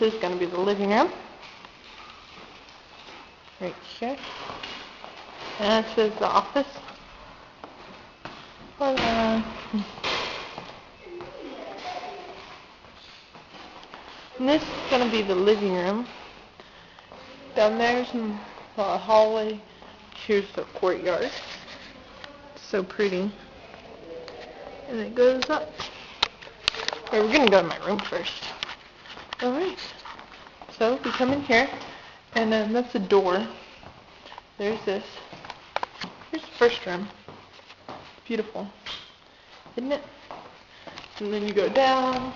is going to be the living room. Right here. And this is the office. Hold on. And this is going to be the living room. Down there's a hallway. Here's the courtyard. It's so pretty. And it goes up. Okay, we're going to go to my room first. Alright. So we come in here. And then that's a door. There's this. Here's the first room. Beautiful. Isn't it? And then you go down.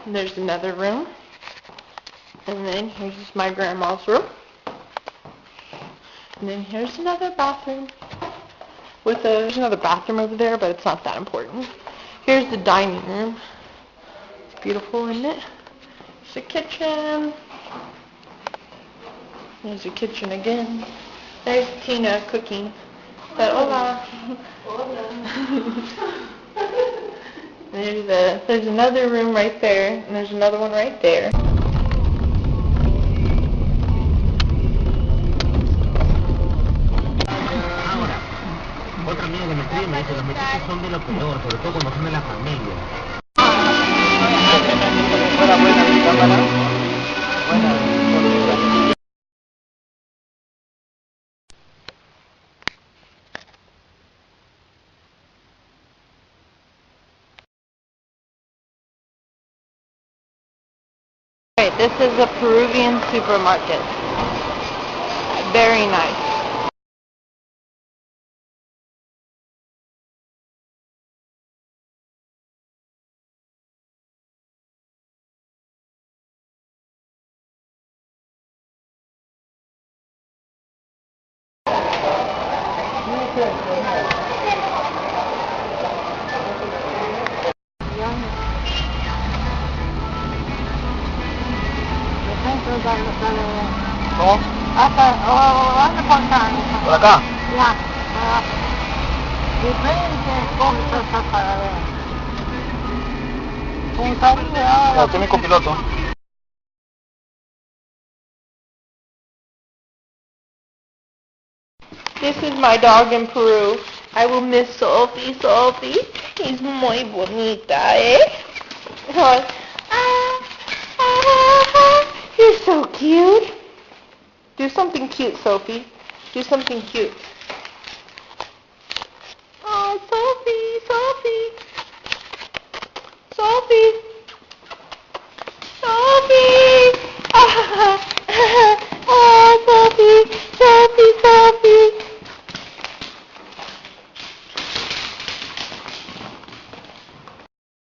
And there's another room. And then here's just my grandma's room. And then here's another bathroom. There's another bathroom over there, but it's not that important. Here's the dining room. It's beautiful, isn't it? There's a kitchen. There's a kitchen again. There's Tina cooking. But hola. There's another room right there, and there's another one right there. Otra amiga que me escribe me dice, los muchachos son de lo peor, sobre todo cuando son de la familia. Alright, this is a Peruvian supermarket. Very nice. ¿Cómo? ¿Por acá? No, tiene copiloto. This is my dog in Peru. I will miss Sophie. Sophie, he's muy bonita, eh? You're so cute. Do something cute, Sophie. Do something cute. Oh, Sophie, Sophie. Sophie.